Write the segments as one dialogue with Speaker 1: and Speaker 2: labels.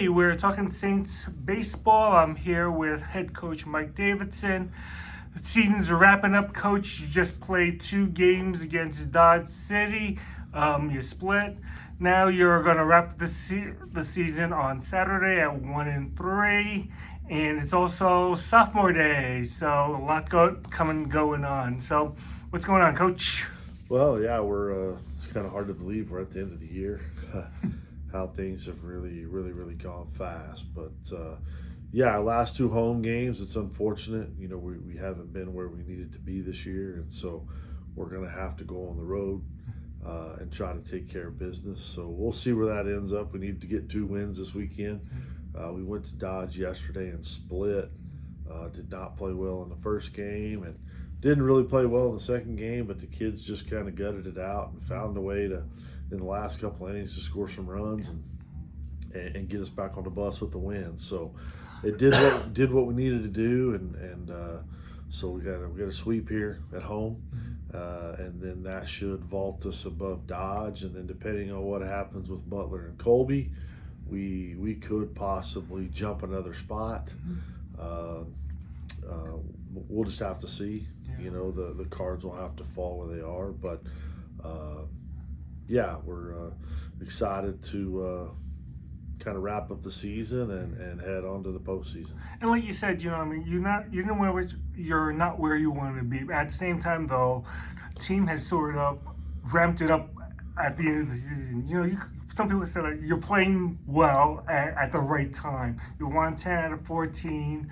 Speaker 1: Hey, we're talking Saints baseball. I'm here with head coach Mike Davidson. The season's wrapping up, coach. You just played 2 games against Dodge City. You split. Now you're going to wrap the season on Saturday at 1-3, and it's also Sophomore Day, so a lot going on. So, what's going on, coach?
Speaker 2: Well, yeah, it's kind of hard to believe we're at the end of the year. How things have really gone fast. But yeah, our last 2 home games, it's unfortunate. You know, we haven't been where we needed to be this year, and so we're going to have to go on the road and try to take care of business. So we'll see where that ends up. We need to get 2 wins this weekend. We went to Dodge yesterday and split. Did not play well in the first game and didn't really play well in the second game, but the kids just kind of gutted it out and found a way to, in the last couple innings, to score some runs and get us back on the bus with the win. So it did what we needed to do, and so we got a sweep here at home, and then that should vault us above Dodge, and then depending on what happens with Butler and Colby, we could possibly jump another spot. We'll just have to see. Yeah. You know, the cards will have to fall where they are, but yeah, we're excited to kind of wrap up the season and head on to the postseason.
Speaker 1: And like you said, you know, I mean, you're not where you want to be. At the same time, though, team has sort of ramped it up at the end of the season. You know, some people say like you're playing well at the right time. You won 10 out of 14.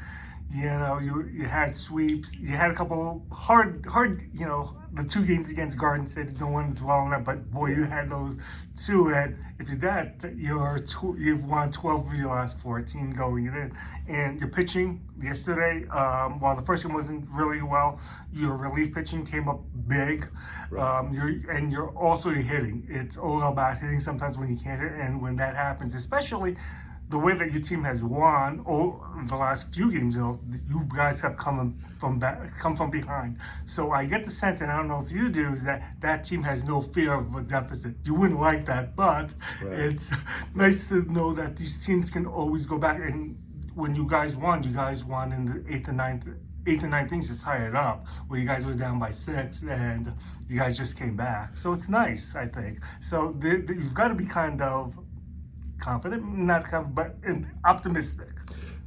Speaker 1: You know, you had sweeps. You had a couple hard. You know, the 2 games against Garden City. Don't want to dwell on that, but boy, you had those 2. And if you did that, you've won 12 of your last 14 going in. And your pitching yesterday, while the first game wasn't really well, your relief pitching came up big.
Speaker 2: Right.
Speaker 1: You're hitting. It's all about hitting sometimes when you can't hit, and when that happens, especially the way that your team has won the last few games, you know, you guys have come from behind. So I get the sense, and I don't know if you do, is that team has no fear of a deficit. You wouldn't like that, but right. It's nice to know that these teams can always go back. And when you guys won in the 8th and 9th innings to tie it up, where you guys were down by 6, and you guys just came back. So it's nice, I think. So you've got to be kind of confident, not confident, but optimistic.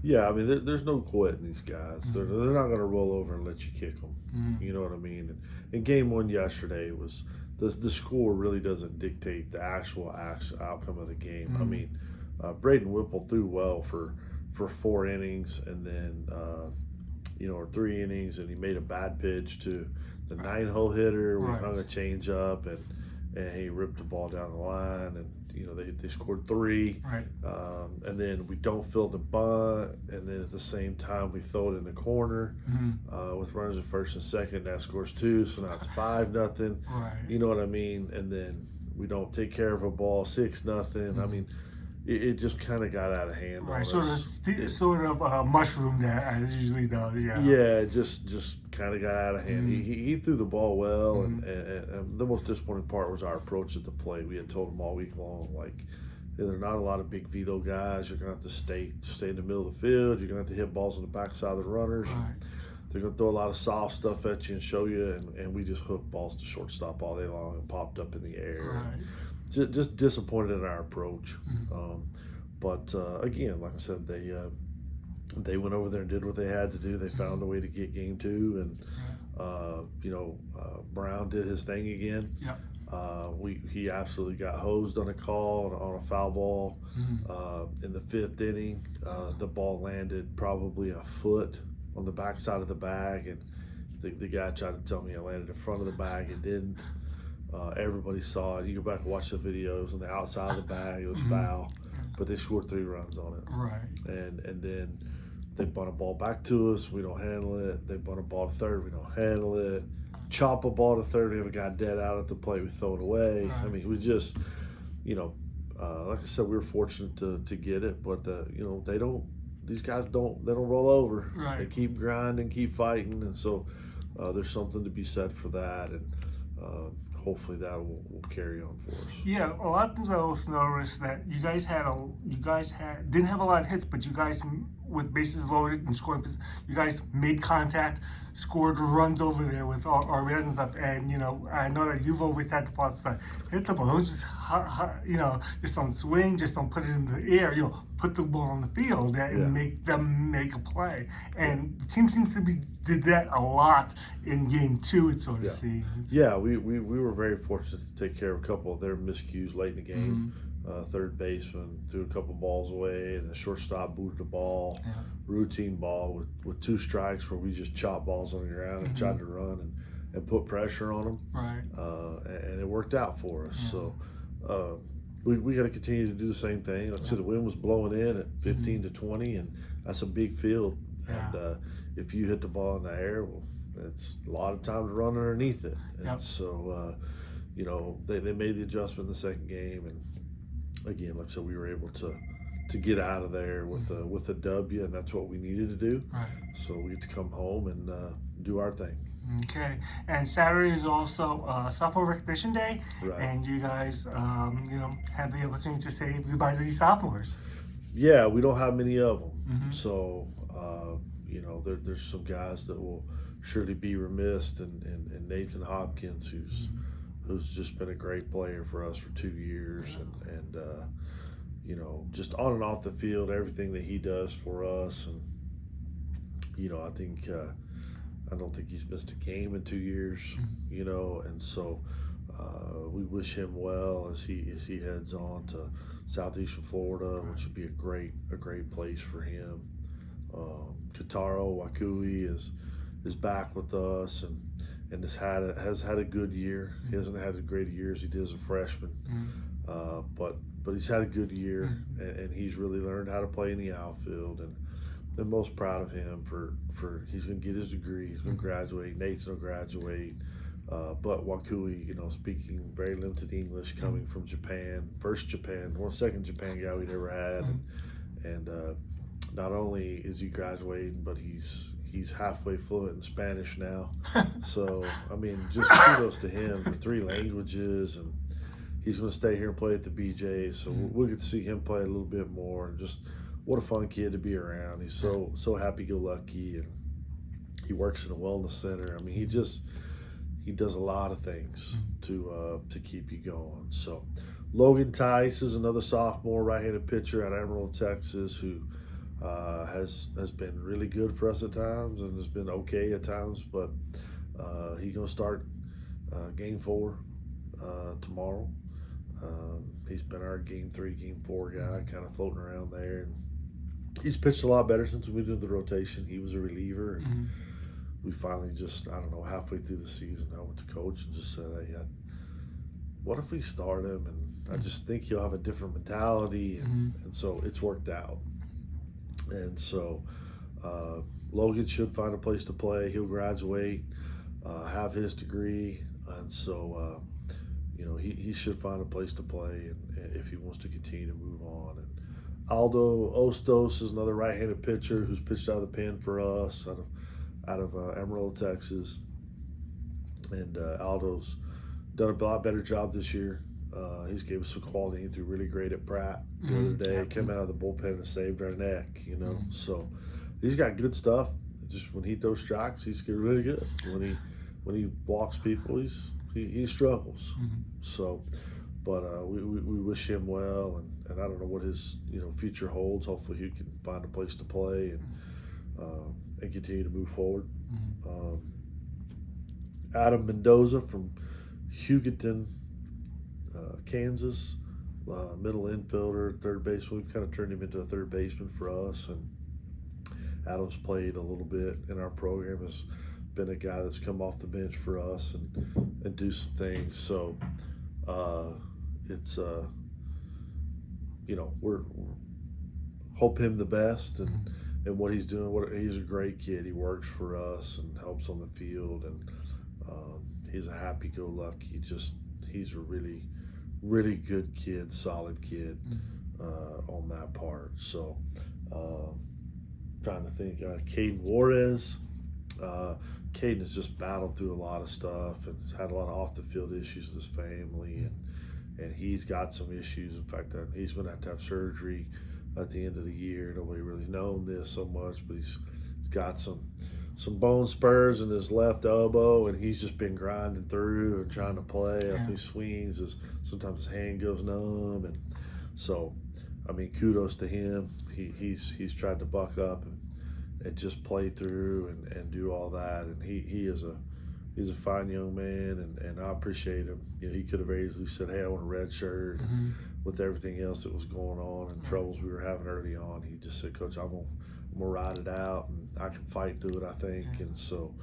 Speaker 2: Yeah, I mean, there's no quitting these guys. Mm-hmm. They're not going to roll over and let you kick them. Mm-hmm. You know what I mean? And game 1 yesterday was the score really doesn't dictate the actual outcome of the game. Mm-hmm. I mean, Braden Whipple threw well for 4 innings, and then or 3 innings, and he made a bad pitch to the 9-hole hitter. We hung a change up, and he ripped the ball down the line, and you know they scored 3,
Speaker 1: right.
Speaker 2: And then we don't fill the bunt, and then at the same time we throw it in the corner, mm-hmm. With runners at first and second. That scores 2, so now it's 5-0.
Speaker 1: Right.
Speaker 2: You know what I mean? And then we don't take care of a ball, 6-0. Mm-hmm. I mean, it just kind of got out of hand.
Speaker 1: Right, sort of mushroom there, as it usually does. Yeah.
Speaker 2: Yeah, it just kind of got out of hand. Mm-hmm. He threw the ball well, mm-hmm. and the most disappointing part was our approach at the plate. We had told him all week long, like, there are not a lot of big veto guys. You're gonna have to stay in the middle of the field. You're gonna have to hit balls on the backside of the runners.
Speaker 1: Right.
Speaker 2: They're gonna throw a lot of soft stuff at you and show you, and we just hooked balls to shortstop all day long and popped up in the air.
Speaker 1: Right.
Speaker 2: Just disappointed in our approach.
Speaker 1: Mm-hmm.
Speaker 2: But again, like I said, they went over there and did what they had to do. They found a way to get game 2, and Brown did his thing again.
Speaker 1: Yeah.
Speaker 2: He absolutely got hosed on a call on a foul ball. Mm-hmm. In the 5th inning. The ball landed probably a foot on the backside of the bag, and the guy tried to tell me it landed in front of the bag. It didn't. Everybody saw it. You go back and watch the videos. On the outside of the bag, it was foul, but they scored 3 runs on it.
Speaker 1: Right.
Speaker 2: And then they bunt a ball back to us. We don't handle it. They bunt a ball to third. We don't handle it. Chop a ball to third. We have a guy dead out at the plate. We throw it away. Right. I mean, we just, like I said, we were fortunate to get it, but they don't. These guys don't roll over.
Speaker 1: Right.
Speaker 2: They keep grinding, keep fighting, and so there's something to be said for that. And hopefully that will carry on for us.
Speaker 1: Yeah, a lot of things I also noticed that you guys didn't have a lot of hits, but you guys with bases loaded and scoring, you guys made contact, scored runs over there with our guys and stuff. And I know that you've always had the philosophy, hit the ball, don't just just don't swing, just don't put it in the air. Put the ball on the field and make them make a play. And the team seems to did that a lot in game 2. It sort of seems.
Speaker 2: Yeah, we were very fortunate to take care of a couple of their miscues late in the game. Third baseman threw a couple balls away, and the shortstop booted the ball. Routine ball with 2 strikes where we just chopped balls on the ground and tried to run and put pressure on them.
Speaker 1: Right.
Speaker 2: And it worked out for us. So we got to continue to do the same thing. Like I said, the wind was blowing in at 15 to 20, and that's a big field. And if you hit the ball in the air, well, it's a lot of time to run underneath it. And so, they made the adjustment in the second game, and again, like I said, we were able to get out of there with a W, and that's what we needed to do.
Speaker 1: Right.
Speaker 2: So we get to come home and do our thing.
Speaker 1: Okay, and Saturday is also Sophomore Recognition Day,
Speaker 2: Right.
Speaker 1: and you guys, have the opportunity to say goodbye to these sophomores.
Speaker 2: Yeah, we don't have many of them, so there's some guys that will surely be remiss, and Nathan Hopkins, who's just been a great player for us for 2 years, and just on and off the field, everything that he does for us, and I think. I don't think he's missed a game in 2 years, and so we wish him well as he heads on to southeastern Florida, which would be a great place for him. Kataro Wakui is back with us and has had a good year. He hasn't had as great a year as he did as a freshman, but he's had a good year, and he's really learned how to play in the outfield, and I'm most proud of him for he's going to get his degree. He's going to graduate. Nathan will graduate. But Wakui, speaking very limited English, coming from Japan, second Japan guy we'd ever had, and not only is he graduating, but he's halfway fluent in Spanish now. So I mean, just kudos to him for 3 languages, and he's going to stay here and play at the BJ. So we'll get to see him play a little bit more, and just. What a fun kid to be around. He's so happy-go-lucky, and he works in a wellness center. I mean, he does a lot of things to keep you going. So Logan Tice is another sophomore right-handed pitcher out of Emerald, Texas, who has been really good for us at times and has been okay at times, but he's going to start game 4 tomorrow. He's been our game 3, game 4 guy, kind of floating around there. And he's pitched a lot better since we did the rotation. He was a reliever, and we finally just, I don't know, halfway through the season, I went to coach and just said, hey, what if we start him? And I just think he'll have a different mentality, and so it's worked out. And so Logan should find a place to play. He'll graduate, have his degree, and so he should find a place to play, and if he wants to continue to move on. And Aldo Ostos is another right-handed pitcher who's pitched out of the pen for us out of Emerald, Texas. And Aldo's done a lot better job this year. He's gave us some quality. He threw really great at Pratt the other day. Came out of the bullpen and saved our neck, So he's got good stuff. Just when he throws strikes, he's really good. When he walks people, he struggles. So, but we wish him well, and I don't know what his future holds. Hopefully he can find a place to play and continue to move forward. Adam Mendoza from Hugoton, Kansas, middle infielder, third baseman. We've kind of turned him into a third baseman for us, and Adam's played a little bit in our program. Has been a guy that's come off the bench for us and do some things. So it's we're hope him the best and what he's doing. He's a great kid. He works for us and helps on the field, and he's a happy-go-lucky. He's a really, really good kid, solid kid on that part. So trying to think, Caden Juarez Caden has just battled through a lot of stuff and has had a lot of off the field issues with his family, and he's got some issues. In fact, he's going to have surgery at the end of the year. Nobody really known this so much, but he's got some bone spurs in his left elbow, and he's just been grinding through and trying to play. Up his swings, sometimes his hand goes numb, and so I mean, kudos to him. He's tried to buck up and just play through and do all that, and he's a fine young man, and I appreciate him. You know, he could have very easily said, "Hey, I want a red shirt." With everything else that was going on and troubles we were having early on, he just said, "Coach, I'm gonna ride it out, and I can fight through it, I think." And so,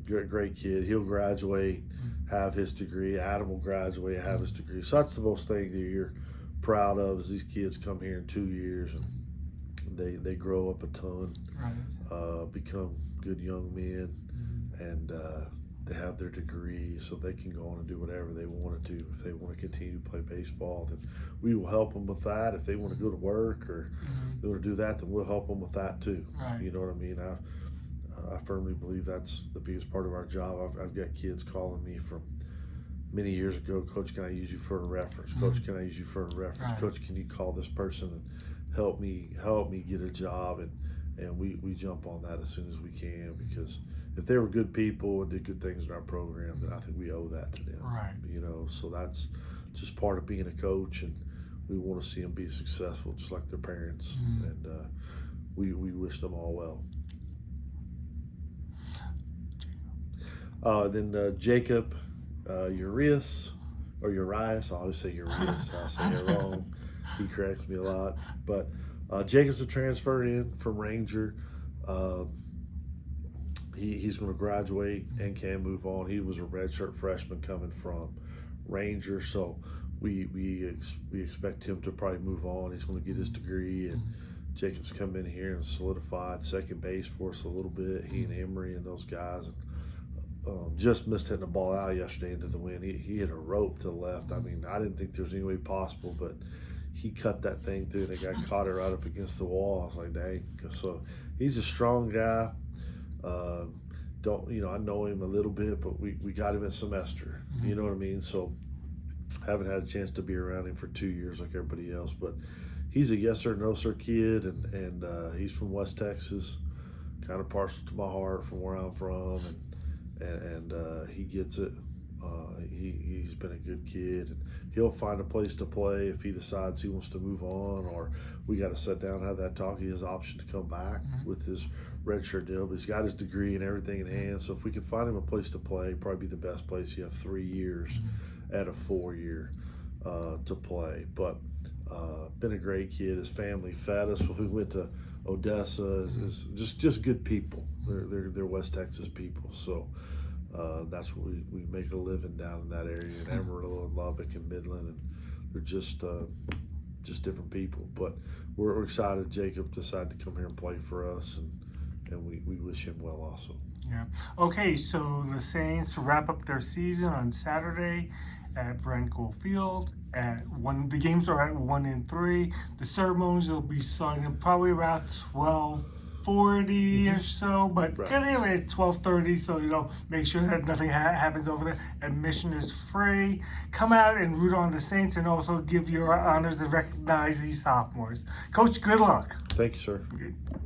Speaker 2: great kid. He'll graduate, have his degree. Adam will graduate, have his degree. So that's the most thing that you're proud of, is these kids come here in 2 years and they grow up a ton, become good young men, and they have their degree, so they can go on and do whatever they want to do. If they want to continue to play baseball, then we will help them with that. If they want to go to work or they want to do that, then we'll help them with that too. You know what I mean? I firmly believe that's the biggest part of our job. I've got kids calling me from many years ago, "Coach, can I use you for a reference? Coach, can I use you for a reference? Coach, can you call this person and help me get a job?" And we jump on that as soon as we can, because if they were good people and did good things in our program, then I think we owe that to them. You know, so that's just part of being a coach, and we want to see them be successful just like their parents, and we wish them all well. Then Jacob Urias, or Urias, I always say Urias, I say it wrong. He corrects me a lot. But Jacob's a transfer in from Ranger. He's going to graduate and can move on. He was a redshirt freshman coming from Ranger, so we expect him to probably move on. He's going to get his degree, and Jacob's come in here and solidified second base for us a little bit. He and Emery and those guys. Just missed hitting the ball out yesterday into the wind. He hit a rope to the left. I mean, I didn't think there was any way possible, but he cut that thing through, and the guy caught it right up against the wall. I was like, dang. So he's a strong guy. I know him a little bit, but we got him in semester. You know what I mean? So haven't had a chance to be around him for 2 years like everybody else, but he's a yes sir, no sir kid, and he's from West Texas, kind of partial to my heart from where I'm from, and he gets it. He's been a good kid, and he'll find a place to play if he decides he wants to move on, or we got to sit down and have that talk. He has the option to come back with his redshirt deal, but he's got his degree and everything in hand. So if we can find him a place to play, probably be the best place. You have 3 years at a 4-year to play. But been a great kid. His family fed us when we went to Odessa. Is just good people. They're West Texas people. So that's what we make a living down in that area, in Amarillo and Lubbock and Midland, and they're just different people. But we're excited Jacob decided to come here and play for us, and we wish him well also.
Speaker 1: Yeah. Okay, so the Saints wrap up their season on Saturday at Branco Field. The games are at 1 and 3. The ceremonies will be starting probably around 12:40 or so, but get in at 12:30, so make sure that nothing happens over there. Admission is free. Come out and root on the Saints, and also give your honors and recognize these sophomores. Coach, good luck.
Speaker 2: Thank you, sir.
Speaker 1: Okay.